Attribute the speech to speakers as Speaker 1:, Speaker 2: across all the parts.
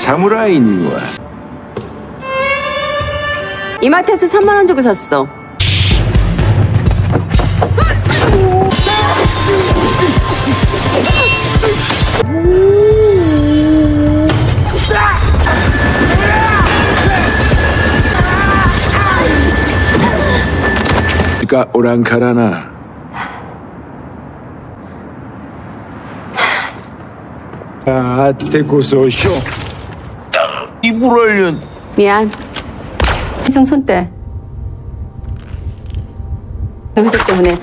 Speaker 1: 사무라이님과
Speaker 2: 이마트에서 3만 원 주고 샀어.
Speaker 1: 가 오랑카라나 아테고소쇼 이불 얼른
Speaker 2: 미안. 희성 손대. 회색 때문에.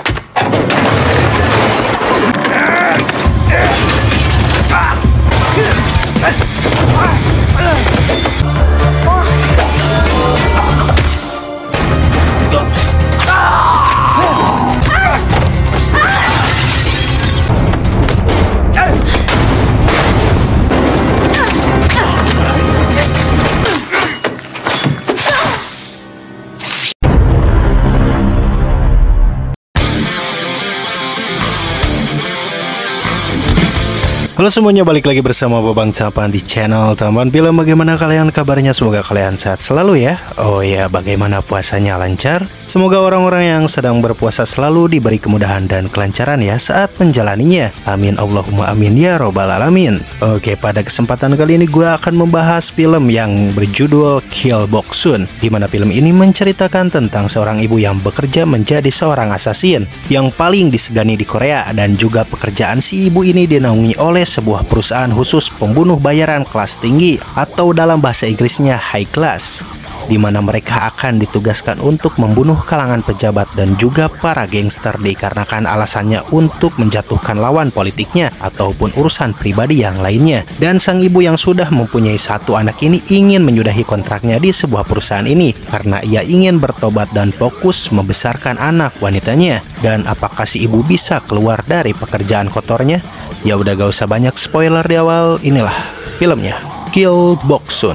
Speaker 3: Halo semuanya, balik lagi bersama Babang Capan di channel Tambahan Film. Bagaimana kalian kabarnya? Semoga kalian sehat selalu ya. Oh ya, bagaimana puasanya lancar? Semoga orang-orang yang sedang berpuasa selalu diberi kemudahan dan kelancaran ya saat menjalaninya. Amin Allahumma amin ya robbal alamin. Oke, pada kesempatan kali ini gue akan membahas film yang berjudul Kill Boksun, di mana film ini menceritakan tentang seorang ibu yang bekerja menjadi seorang assassin yang paling disegani di Korea, dan juga pekerjaan si ibu ini dinaungi oleh sebuah perusahaan khusus pembunuh bayaran kelas tinggi, atau dalam bahasa Inggrisnya high class, di mana mereka akan ditugaskan untuk membunuh kalangan pejabat dan juga para gangster dikarenakan alasannya untuk menjatuhkan lawan politiknya ataupun urusan pribadi yang lainnya. Dan sang ibu yang sudah mempunyai satu anak ini ingin menyudahi kontraknya di sebuah perusahaan ini karena ia ingin bertobat dan fokus membesarkan anak wanitanya. Dan apakah si ibu bisa keluar dari pekerjaan kotornya? Ya udah, gak usah banyak spoiler di awal, inilah filmnya, Kill Boksun.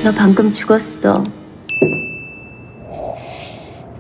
Speaker 2: 너 방금 죽었어.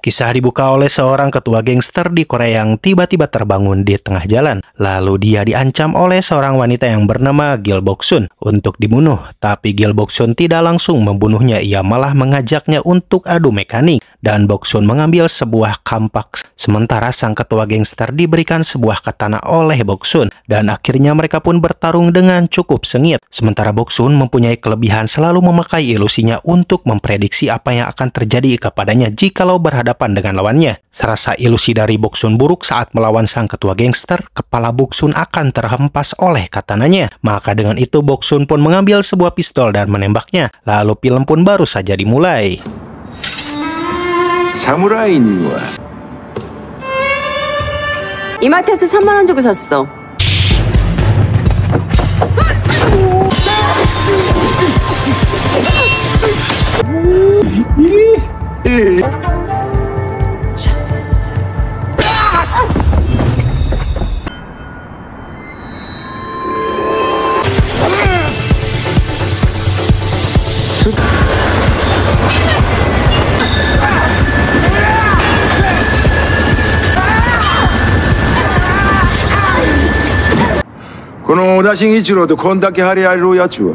Speaker 3: Kisah dibuka oleh seorang ketua gangster di Korea yang tiba-tiba terbangun di tengah jalan. Lalu dia diancam oleh seorang wanita yang bernama Gil Boksun untuk dibunuh. Tapi Gil Boksun tidak langsung membunuhnya, ia malah mengajaknya untuk adu mekanik. Dan Boksun mengambil sebuah kampak, sementara sang ketua gangster diberikan sebuah katana oleh Boksun. Dan akhirnya mereka pun bertarung dengan cukup sengit. Sementara Boksun mempunyai kelebihan selalu memakai ilusinya untuk memprediksi apa yang akan terjadi kepadanya jikalau berhadapan dengan lawannya. Serasa ilusi dari Boksun buruk saat melawan sang ketua gangster, kepala Boksun akan terhempas oleh katananya. Maka dengan itu Boksun pun mengambil sebuah pistol dan menembaknya. Lalu film pun baru saja dimulai.
Speaker 1: 사무라이님과
Speaker 2: 이마트에서 3만 원 주고 샀어.
Speaker 1: この小田慎一郎とこんだけ張り合えるやつは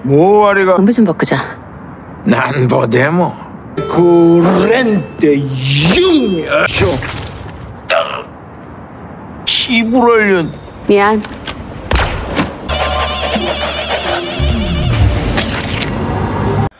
Speaker 1: もうあれが
Speaker 2: 건배 좀 바꾸자.
Speaker 1: なんぼでもこれんって言うんやしょ이불 얼른
Speaker 2: 미안.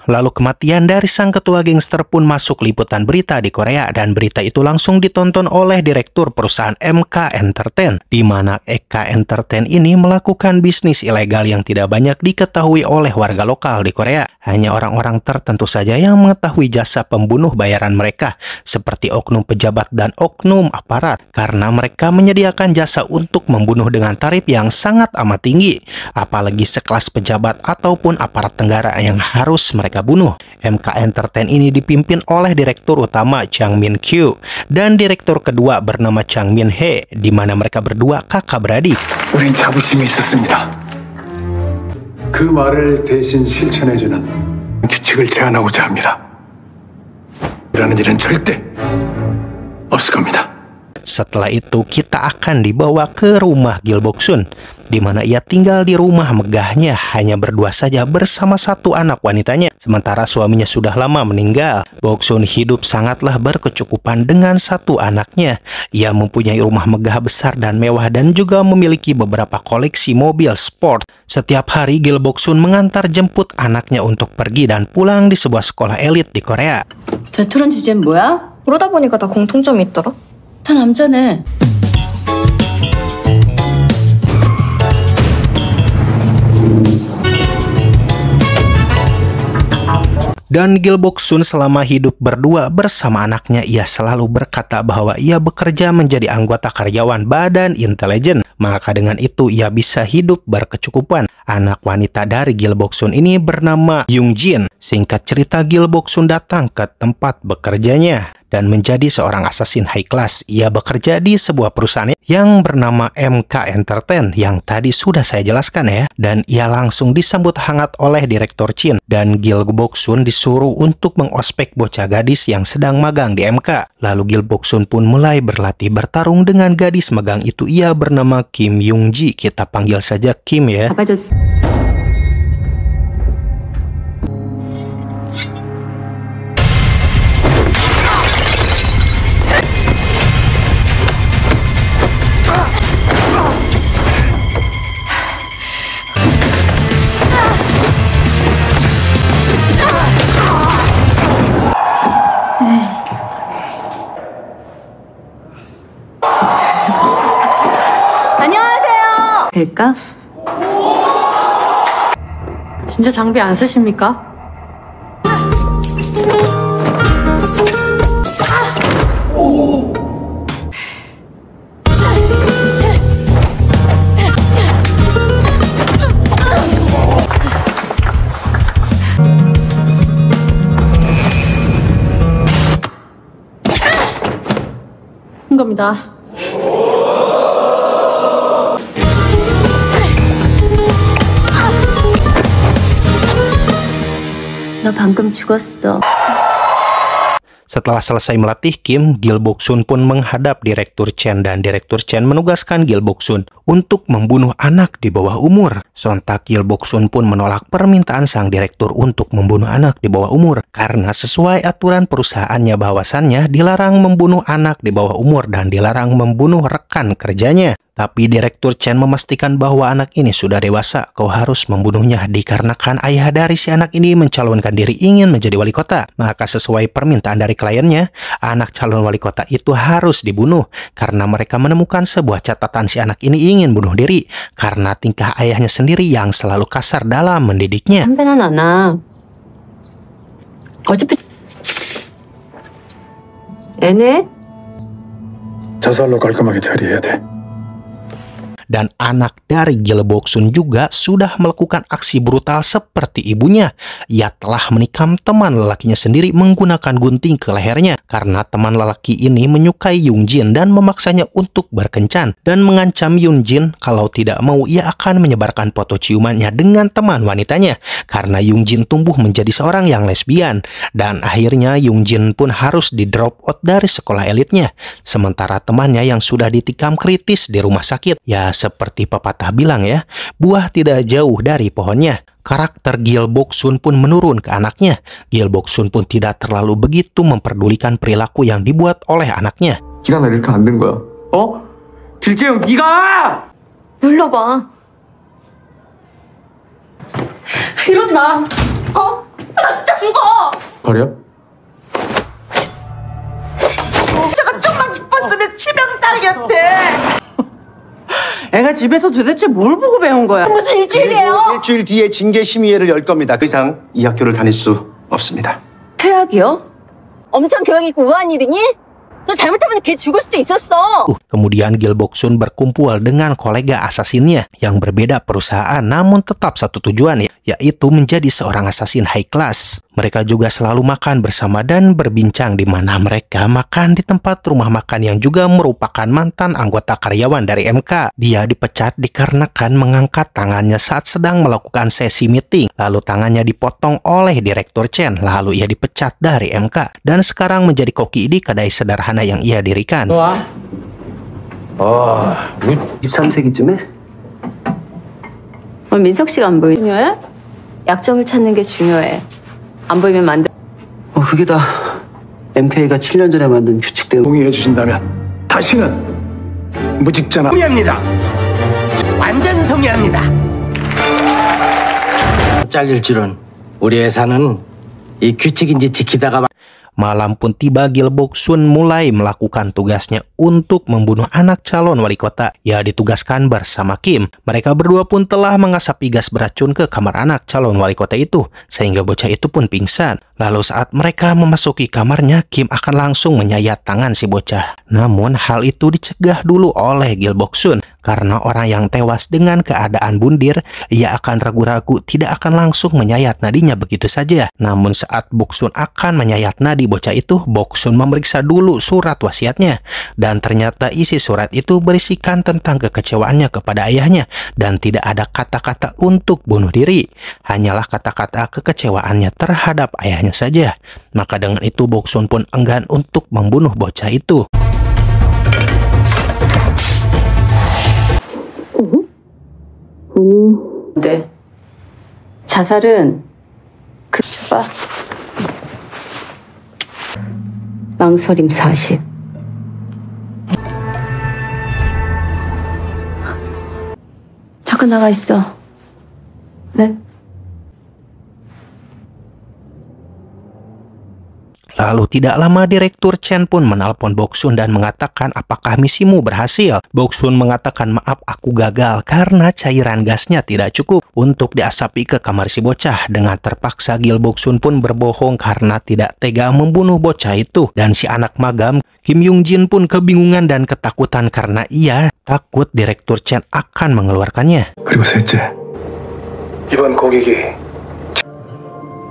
Speaker 3: Lalu kematian dari sang ketua gangster pun masuk liputan berita di Korea, dan berita itu langsung ditonton oleh direktur perusahaan MK Entertain, di mana MK Entertain ini melakukan bisnis ilegal yang tidak banyak diketahui oleh warga lokal di Korea. Hanya orang-orang tertentu saja yang mengetahui jasa pembunuh bayaran mereka, seperti oknum pejabat dan oknum aparat, karena mereka menyediakan jasa untuk membunuh dengan tarif yang sangat amat tinggi, apalagi sekelas pejabat ataupun aparat negara yang harus mereka bunuh. MK Entertain ini dipimpin oleh direktur utama Chang Min Kyu dan direktur kedua bernama Chang Min Hye, di mana mereka berdua kakak beradik.
Speaker 1: 우린 자부심이 있었습니다. 그 그 말을 대신 실천해주는 규칙을 제안하고자 합니다. 이라는 일은 절대 없을 겁니다.
Speaker 3: Setelah itu kita akan dibawa ke rumah Gil Boksun, di mana ia tinggal di rumah megahnya hanya berdua saja bersama satu anak wanitanya. Sementara suaminya sudah lama meninggal, Boksun hidup sangatlah berkecukupan dengan satu anaknya. Ia mempunyai rumah megah besar dan mewah dan juga memiliki beberapa koleksi mobil sport. Setiap hari Gil Boksun mengantar jemput anaknya untuk pergi dan pulang di sebuah sekolah elit di Korea.
Speaker 2: 레스토랑 주제는 뭐야?
Speaker 4: 그러다 보니까 다 공통점이 있더라.
Speaker 2: 다 남자네.
Speaker 3: Dan Gil Boksun selama hidup berdua bersama anaknya, ia selalu berkata bahwa ia bekerja menjadi anggota karyawan Badan Intelijen. Maka dengan itu ia bisa hidup berkecukupan. Anak wanita dari Gil Boksun ini bernama Yung Jin. Singkat cerita, Gil Boksun datang ke tempat bekerjanya dan menjadi seorang assassin high class. Ia bekerja di sebuah perusahaan yang bernama MK Entertain yang tadi sudah saya jelaskan ya. Dan ia langsung disambut hangat oleh Direktur Chin. Dan Gil Boksun disuruh untuk mengospek bocah gadis yang sedang magang di MK. Lalu Gil Boksun pun mulai berlatih bertarung dengan gadis magang itu. Ia bernama Kim Yung Ji. Kita panggil saja Kim ya.
Speaker 2: apa 저 안녕하세요. 될까?
Speaker 5: 진짜 장비 안 쓰십니까? 한 겁니다.
Speaker 2: 너 방금 죽었어.
Speaker 3: Setelah selesai melatih Kim, Gil Boksun pun menghadap Direktur Chen dan Direktur Chen menugaskan Gil Boksun untuk membunuh anak di bawah umur. Sontak Gil Boksun pun menolak permintaan sang direktur untuk membunuh anak di bawah umur karena sesuai aturan perusahaannya bahwasannya dilarang membunuh anak di bawah umur dan dilarang membunuh rekan kerjanya. Tapi Direktur Chen memastikan bahwa anak ini sudah dewasa, kau harus membunuhnya dikarenakan ayah dari si anak ini mencalonkan diri ingin menjadi wali kota. Maka sesuai permintaan dari kliennya, anak calon wali kota itu harus dibunuh karena mereka menemukan sebuah catatan si anak ini ingin bunuh diri karena tingkah ayahnya sendiri yang selalu kasar dalam mendidiknya.
Speaker 2: 담배는 안 나. 어차피 애네?
Speaker 1: 자살로 깔끔하게 처리해야 돼.
Speaker 3: Dan anak dari Gil Boksun juga sudah melakukan aksi brutal seperti ibunya. Ia telah menikam teman lelakinya sendiri menggunakan gunting ke lehernya karena teman lelaki ini menyukai Yung Jin dan memaksanya untuk berkencan dan mengancam Yung Jin kalau tidak mau ia akan menyebarkan foto ciumannya dengan teman wanitanya karena Yung Jin tumbuh menjadi seorang yang lesbian. Dan akhirnya Yung Jin pun harus di drop out dari sekolah elitnya sementara temannya yang sudah ditikam kritis di rumah sakit. Ya seperti pepatah bilang ya, buah tidak jauh dari pohonnya. Karakter Gil Boksun pun menurun ke anaknya. Gil Boksun pun tidak terlalu begitu memperdulikan perilaku yang dibuat oleh anaknya.
Speaker 6: 네가 날 이렇게 만든 거야. 어? 길재영 네가!
Speaker 4: 눌러봐.
Speaker 5: 이러지 마. 어? 나 진짜 죽어.
Speaker 6: 버려?
Speaker 7: 제가 좀만 기뻤으면 치명상이었대. 애가 집에서 도대체 뭘 보고 배운 거야? 무슨 일주일이에요?
Speaker 8: 일주일 뒤에 징계 심의회를 열 겁니다. 그 이상 이 학교를 다닐 수 없습니다.
Speaker 2: 퇴학이요? 엄청 교양 있고 우아한 일이니? 너 잘못하면 걔 죽을 수도 있었어.
Speaker 3: Kemudian Gil Boksun berkumpul dengan kolega asasinnya yang berbeda perusahaan namun tetap satu tujuan, yaitu menjadi seorang assassin high class. Mereka juga selalu makan bersama dan berbincang di mana mereka makan di tempat rumah makan yang juga merupakan mantan anggota karyawan dari MK. Dia dipecat dikarenakan mengangkat tangannya saat sedang melakukan sesi meeting. Lalu tangannya dipotong oleh Direktur Chen. Lalu ia dipecat dari MK. Dan sekarang menjadi koki di kedai sederhana yang ia dirikan.
Speaker 6: 13세기쯤에?
Speaker 2: 민석 씨가 안 보이냐? 중요해? 약점을 찾는 게 중요해. 안 보이면 만들.
Speaker 6: 그게 다 MK가 7년 전에 만든 규칙 때문에.
Speaker 1: 동의해 주신다면 다시는 무직자나 동의합니다. 완전 동의합니다.
Speaker 9: 잘릴 줄은 우리 회사는 이 규칙인지 지키다가.
Speaker 3: Malam pun tiba, Gil Boksun mulai melakukan tugasnya untuk membunuh anak calon wali kota. Ia ditugaskan bersama Kim. Mereka berdua pun telah mengasapi gas beracun ke kamar anak calon wali kota itu, sehingga bocah itu pun pingsan. Lalu saat mereka memasuki kamarnya, Kim akan langsung menyayat tangan si bocah. Namun hal itu dicegah dulu oleh Gil Boksun. Karena orang yang tewas dengan keadaan bundir, ia akan ragu-ragu tidak akan langsung menyayat nadinya begitu saja. Namun saat Boksun akan menyayat nadi bocah itu, Boksun memeriksa dulu surat wasiatnya. Dan ternyata isi surat itu berisikan tentang kekecewaannya kepada ayahnya. Dan tidak ada kata-kata untuk bunuh diri. Hanyalah kata-kata kekecewaannya terhadap ayahnya saja. Maka dengan itu Boksun pun enggan untuk membunuh bocah itu.
Speaker 2: 네. 자살은 그 줘봐. 망설임 40. 잠깐 나가 있어. 네.
Speaker 3: Lalu tidak lama Direktur Chen pun menelpon Boksun dan mengatakan apakah misimu berhasil. Boksun mengatakan maaf aku gagal karena cairan gasnya tidak cukup untuk diasapi ke kamar si bocah. Dengan terpaksa Gil Boksun pun berbohong karena tidak tega membunuh bocah itu. Dan si anak magam Kim Yung Jin pun kebingungan dan ketakutan karena ia takut Direktur Chen akan mengeluarkannya.
Speaker 1: 그리고 셋째, 이번 고객이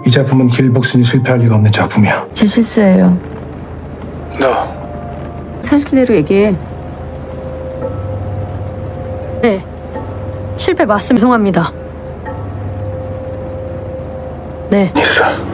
Speaker 1: 이 작품은 길복순이 실패할 리가 없는 작품이야.
Speaker 2: 제 실수예요.
Speaker 1: 너
Speaker 2: 사실대로 얘기해.
Speaker 5: 네. 실패 맞습니다. 죄송합니다. 네.
Speaker 1: 있어.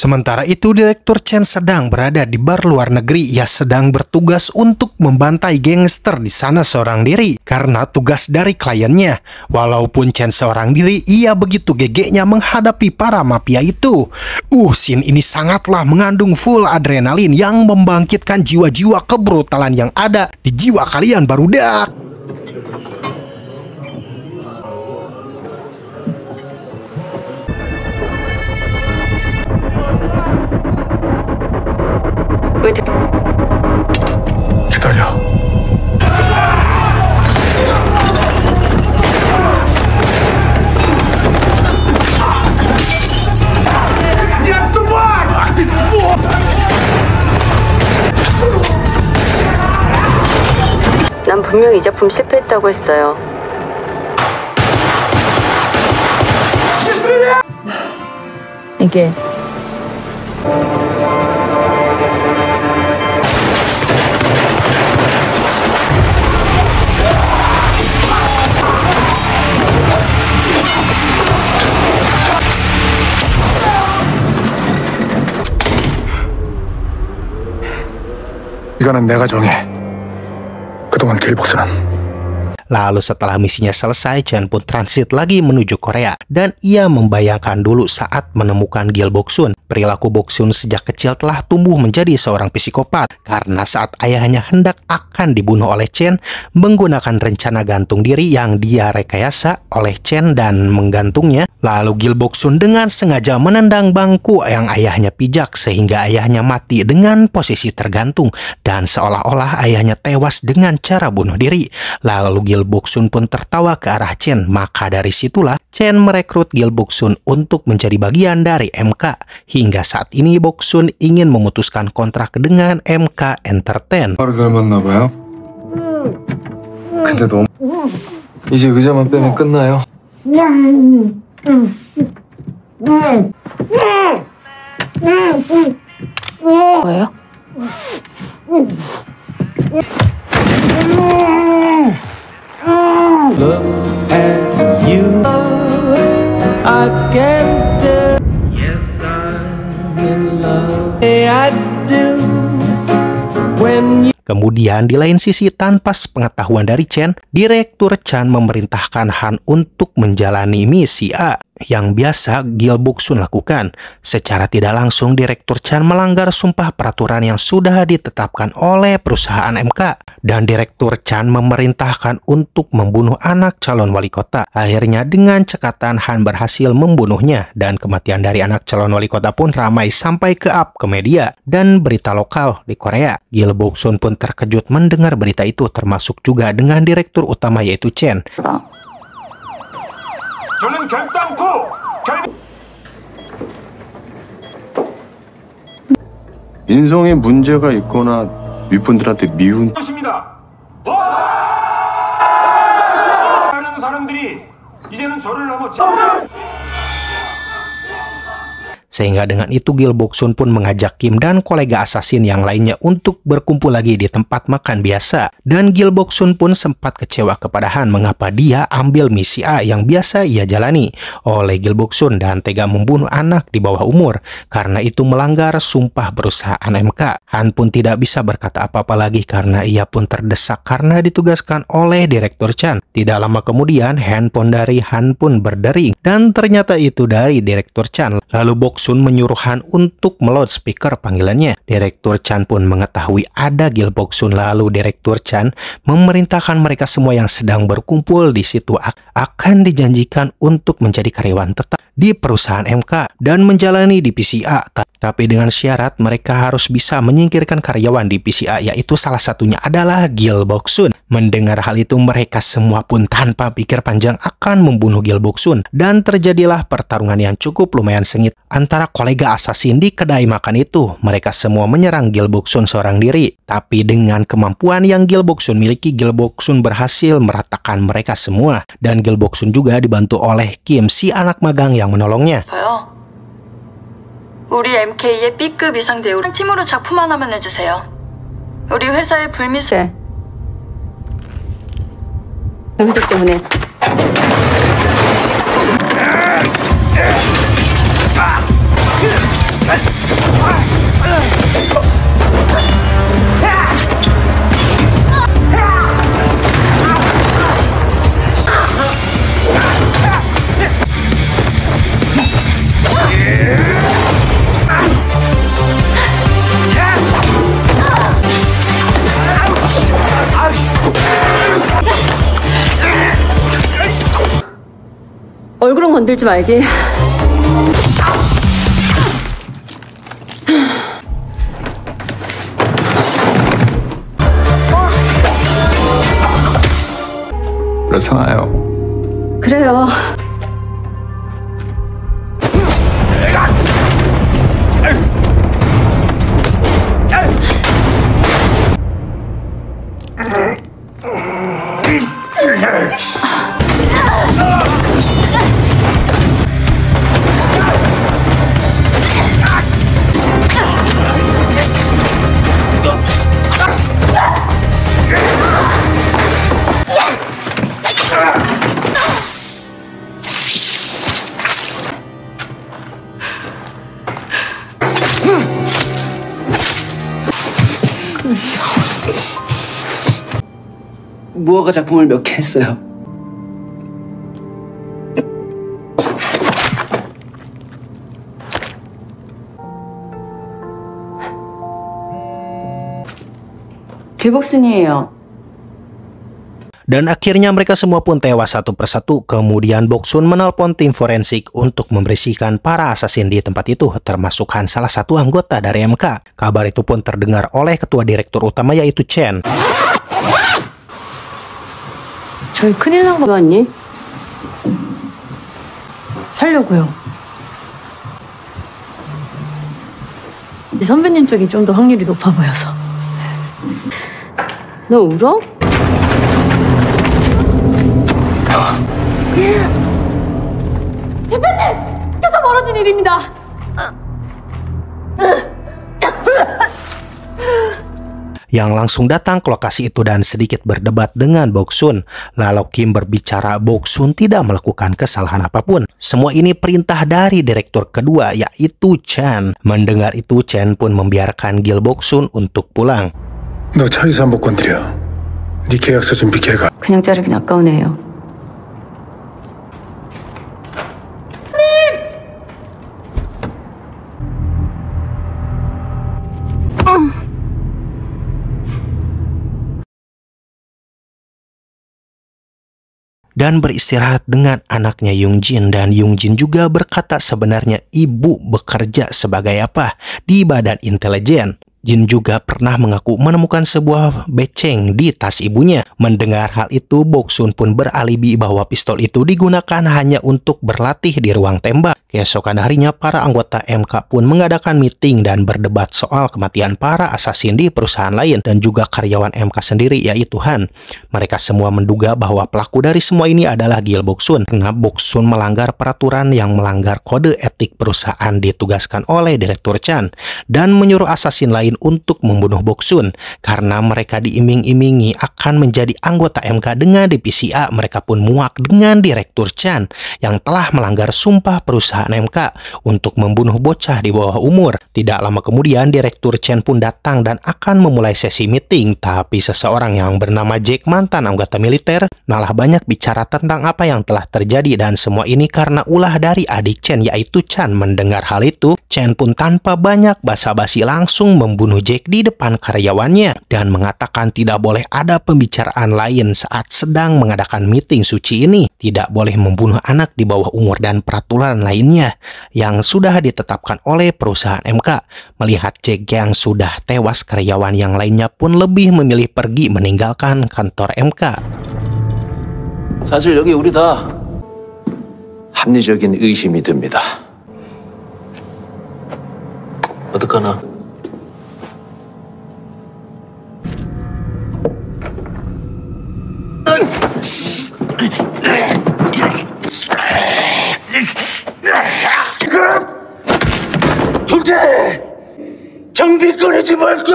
Speaker 3: Sementara itu Direktur Chen sedang berada di bar luar negeri. Ia sedang bertugas untuk membantai gangster di sana seorang diri karena tugas dari kliennya. Walaupun Chen seorang diri, ia begitu gegeknya menghadapi para mafia itu. Scene ini sangatlah mengandung full adrenalin yang membangkitkan jiwa-jiwa kebrutalan yang ada di jiwa kalian barudak.
Speaker 1: 기다려.
Speaker 2: 난 분명히 이 작품 실패했다고 했어요. 이게
Speaker 1: 이거는 내가 정해. 그동안 길복수는.
Speaker 3: Lalu setelah misinya selesai, Chen pun transit lagi menuju Korea. Dan ia membayangkan dulu saat menemukan Gil Boksun. Perilaku Boksun sejak kecil telah tumbuh menjadi seorang psikopat. Karena saat ayahnya hendak akan dibunuh oleh Chen, menggunakan rencana gantung diri yang dia rekayasa oleh Chen dan menggantungnya. Lalu Gil Boksun dengan sengaja menendang bangku yang ayahnya pijak sehingga ayahnya mati dengan posisi tergantung. Dan seolah-olah ayahnya tewas dengan cara bunuh diri. Lalu Gil Boksun pun tertawa ke arah Chen. Maka dari situlah Chen merekrut Gil Boksun untuk menjadi bagian dari MK. Hingga saat ini Boksun ingin memutuskan kontrak dengan MK Entertain.
Speaker 1: 바로 닮았나 봐요. 근데 너무 이제 의자만 빼면 끝나요.
Speaker 4: 뭐예요?
Speaker 3: Kemudian di lain sisi tanpa sepengetahuan dari Chen, Direktur Chan memerintahkan Han untuk menjalani misi A yang biasa Gil Boksun lakukan. Secara tidak langsung Direktur Chan melanggar sumpah peraturan yang sudah ditetapkan oleh perusahaan MK, dan Direktur Chan memerintahkan untuk membunuh anak calon wali kota. Akhirnya dengan cekatan Han berhasil membunuhnya, dan kematian dari anak calon wali kota pun ramai sampai ke media dan berita lokal di Korea. Gil Boksun pun terkejut mendengar berita itu, termasuk juga dengan direktur utama yaitu Chen.
Speaker 1: 저는 결단코
Speaker 8: 인성에 문제가 있거나 윗분들한테 미운
Speaker 1: 것입니다. 하는 사람들이 이제는 저를 넘어
Speaker 3: Sehingga dengan itu Gil Boksun pun mengajak Kim dan kolega asasin yang lainnya untuk berkumpul lagi di tempat makan biasa. Dan Gil Boksun pun sempat kecewa kepada Han mengapa dia ambil misi A yang biasa ia jalani oleh Gil Boksun dan tega membunuh anak di bawah umur. Karena itu melanggar sumpah perusahaan MK. Han pun tidak bisa berkata apa-apa lagi karena ia pun terdesak karena ditugaskan oleh Direktur Chan. Tidak lama kemudian handphone dari Han pun berdering dan ternyata itu dari Direktur Chan. Lalu Boksun menyuruh Han untuk meload speaker panggilannya. Direktur Chan pun mengetahui ada Gil Boksun, lalu Direktur Chan memerintahkan mereka semua yang sedang berkumpul di situ akan dijanjikan untuk menjadi karyawan tetap di perusahaan MK dan menjalani divisi A. Tapi dengan syarat mereka harus bisa menyingkirkan karyawan divisi A, yaitu salah satunya adalah Gil Boksun. Mendengar hal itu mereka semua pun tanpa pikir panjang akan membunuh Gil Boksun, dan terjadilah pertarungan yang cukup lumayan sengit antara kolega asasin di kedai makan itu. Mereka semua menyerang Gil Boksun seorang diri, tapi dengan kemampuan yang Gil Boksun miliki, Gil Boksun berhasil meratakan mereka semua, dan Gil Boksun juga dibantu oleh Kim, si anak magang yang menolongnya.
Speaker 4: 우리 MK의 B급 이상 대우 팀으로 작품 하나만 해주세요. 우리 회사의 불미스.
Speaker 2: 회사 때문에. 얼굴은 건들지 말게.
Speaker 1: 그렇잖아요.
Speaker 2: 그래요.
Speaker 7: 무허가 작품을 몇 개 했어요.
Speaker 2: 길복순이에요.
Speaker 3: Dan akhirnya mereka semua pun tewas satu persatu. Kemudian Boksun menelpon tim forensik untuk membersihkan para asasin di tempat itu, termasuk Han, salah satu anggota dari MK. Kabar itu pun terdengar oleh ketua direktur utama yaitu Chen.
Speaker 2: 저희 큰일 난 거 맞니? 살려고요. 선배님 쪽이 좀 더 확률이 높아 보여서. 너 울어?
Speaker 5: 대표님! 계속 벌어진 일입니다.
Speaker 3: Yang langsung datang ke lokasi itu dan sedikit berdebat dengan Boksun. Lalu Kim berbicara Boksun tidak melakukan kesalahan apapun. Semua ini perintah dari direktur kedua, yaitu Chan. Mendengar itu, Chan pun membiarkan Gil Boksun untuk pulang.
Speaker 1: 너 차 이사 못 건드려. 네 계약서 준비 걔가.
Speaker 5: 그냥 자르긴 아까우네요.
Speaker 3: Dan beristirahat dengan anaknya Yungjin, dan Yungjin juga berkata sebenarnya ibu bekerja sebagai apa di badan intelijen. Jin juga pernah mengaku menemukan sebuah beceng di tas ibunya. Mendengar hal itu, Boksun pun beralibi bahwa pistol itu digunakan hanya untuk berlatih di ruang tembak. Keesokan harinya, para anggota MK pun mengadakan meeting dan berdebat soal kematian para asasin di perusahaan lain dan juga karyawan MK sendiri, yaitu Han. Mereka semua menduga bahwa pelaku dari semua ini adalah Gil Boksun karena Boksun melanggar peraturan yang melanggar kode etik perusahaan ditugaskan oleh Direktur Chan dan menyuruh asasin lain untuk membunuh Boksun. Karena mereka diiming-imingi akan menjadi anggota MK dengan divisi A, mereka pun muak dengan Direktur Chan yang telah melanggar sumpah perusahaan MK untuk membunuh bocah di bawah umur. Tidak lama kemudian Direktur Chen pun datang dan akan memulai sesi meeting, tapi seseorang yang bernama Jack, mantan anggota militer, malah banyak bicara tentang apa yang telah terjadi, dan semua ini karena ulah dari adik Chen, yaitu Chan. Mendengar hal itu, Chen pun tanpa banyak basa-basi langsung membunuh Jack di depan karyawannya dan mengatakan tidak boleh ada pembicaraan lain saat sedang mengadakan meeting suci ini. Tidak boleh membunuh anak di bawah umur dan peraturan lainnya yang sudah ditetapkan oleh perusahaan MK. Melihat Jack yang sudah tewas, karyawan yang lainnya pun lebih memilih pergi meninggalkan kantor MK.
Speaker 10: 사실 여기 우리 다 합리적인 의심이 듭니다. 어떡하나?
Speaker 8: 동재! 정비 꺼내지 말고!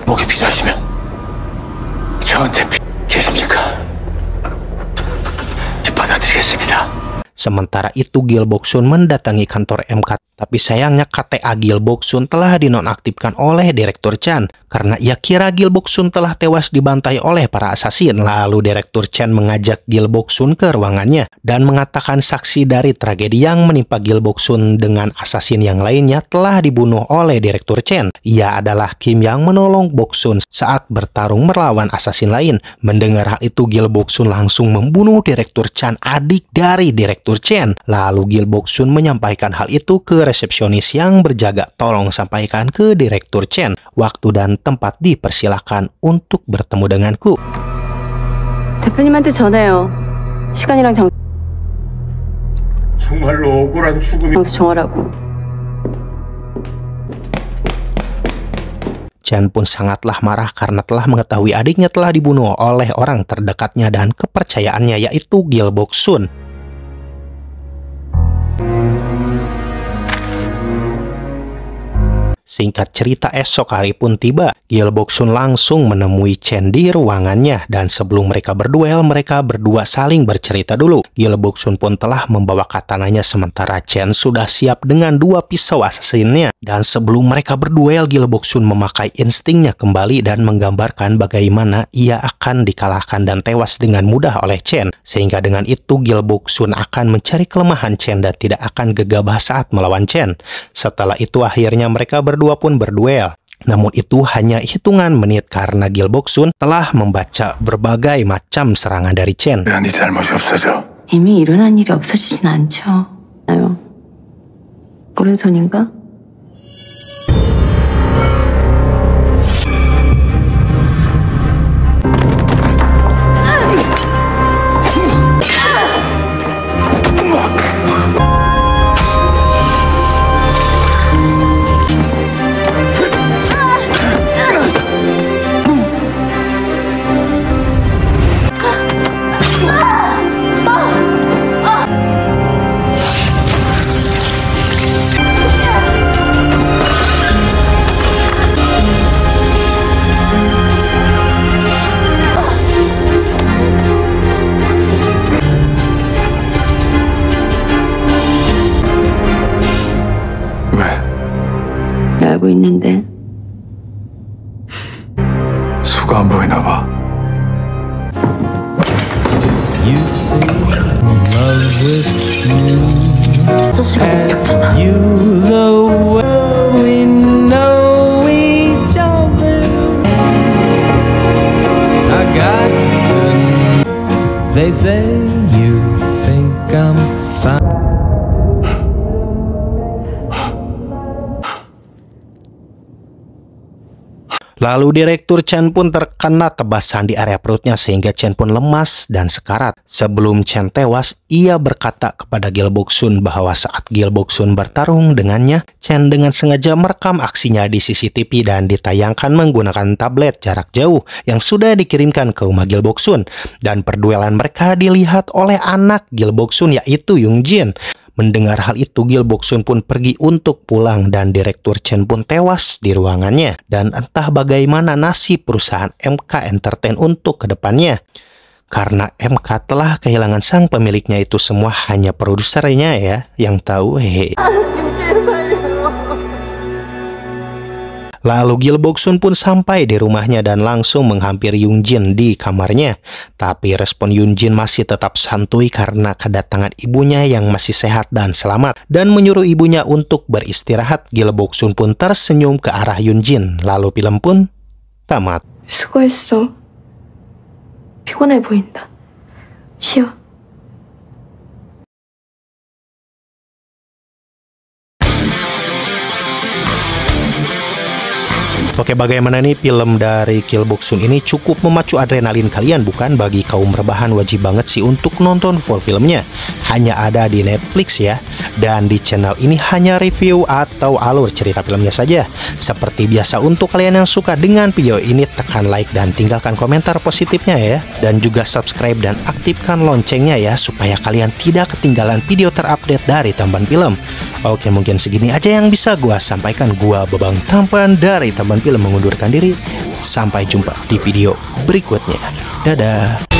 Speaker 8: 목이 필요하시면 저한테 계십니까? 받아드리겠습니다.
Speaker 3: Sementara itu Gil Boksun mendatangi kantor MK, tapi sayangnya KTA Gil Boksun telah dinonaktifkan oleh Direktur Chan karena ia kira Gil Boksun telah tewas dibantai oleh para asasin. Lalu Direktur Chan mengajak Gil Boksun ke ruangannya dan mengatakan saksi dari tragedi yang menimpa Gil Boksun dengan asasin yang lainnya telah dibunuh oleh Direktur Chan. Ia adalah Kim yang menolong Boksun saat bertarung melawan asasin lain. Mendengar hal itu, Gil Boksun langsung membunuh Direktur Chan, adik dari Direktur Chen. Lalu Gil Boksun menyampaikan hal itu ke resepsionis yang berjaga. Tolong sampaikan ke Direktur Chen waktu dan tempat dipersilakan untuk bertemu denganku.
Speaker 5: 대표님한테 전해요. 시간이랑
Speaker 1: 정말로 억울한 죽음이.
Speaker 5: 장소 정하라고.
Speaker 3: Chen pun sangatlah marah karena telah mengetahui adiknya telah dibunuh oleh orang terdekatnya dan kepercayaannya, yaitu Gil Boksun. Singkat cerita, esok hari pun tiba. Gil Boksun langsung menemui Chen di ruangannya dan sebelum mereka berduel, mereka berdua saling bercerita dulu. Gil Boksun pun telah membawa katananya sementara Chen sudah siap dengan 2 pisau asasinnya. Dan sebelum mereka berduel, Gil Boksun memakai instingnya kembali dan menggambarkan bagaimana ia akan dikalahkan dan tewas dengan mudah oleh Chen. Sehingga dengan itu Gil Boksun akan mencari kelemahan Chen dan tidak akan gegabah saat melawan Chen. Setelah itu akhirnya mereka berdua pun berduel. Namun itu hanya hitungan menit karena Gil Boksun telah membaca berbagai macam serangan dari Chen.
Speaker 5: 이미 일어난 일이 없어지진 않죠. 아요. 오른손인가?
Speaker 1: 자꾸 안 보이나 봐.
Speaker 5: 아저씨가 먹혔잖아.
Speaker 3: Lalu Direktur Chen pun terkena kebasahan di area perutnya sehingga Chen pun lemas dan sekarat. Sebelum Chen tewas, ia berkata kepada Gil Boksun bahwa saat Gil Boksun bertarung dengannya, Chen dengan sengaja merekam aksinya di CCTV dan ditayangkan menggunakan tablet jarak jauh yang sudah dikirimkan ke rumah Gil Boksun. Dan perduelan mereka dilihat oleh anak Gil Boksun yaitu Yung Jin. Mendengar hal itu, Gil Boksun pun pergi untuk pulang dan Direktur Chen pun tewas di ruangannya. Dan entah bagaimana nasib perusahaan MK Entertain untuk kedepannya. Karena MK telah kehilangan sang pemiliknya, itu semua hanya produsernya ya yang tahu. Hehe. Lalu Gil Boksun pun sampai di rumahnya dan langsung menghampiri Yung Jin di kamarnya. Tapi respon Yung Jin masih tetap santuy karena kedatangan ibunya yang masih sehat dan selamat. Dan menyuruh ibunya untuk beristirahat. Gil Boksun pun tersenyum ke arah Yung Jin. Lalu film pun tamat.
Speaker 5: 수고했어. 피곤해 보인다. 쉬어.
Speaker 3: Oke, bagaimana nih film dari Gil Boksun ini? Cukup memacu adrenalin kalian bukan? Bagi kaum rebahan wajib banget sih untuk nonton full filmnya. Hanya ada di Netflix ya. Dan di channel ini hanya review atau alur cerita filmnya saja. Seperti biasa, untuk kalian yang suka dengan video ini, tekan like dan tinggalkan komentar positifnya ya. Dan juga subscribe dan aktifkan loncengnya ya, supaya kalian tidak ketinggalan video terupdate dari Tampan Film. Oke, mungkin segini aja yang bisa gua sampaikan. Gua Babang Tampan dari Tampan Film mengundurkan diri. Sampai jumpa di video berikutnya. Dadah.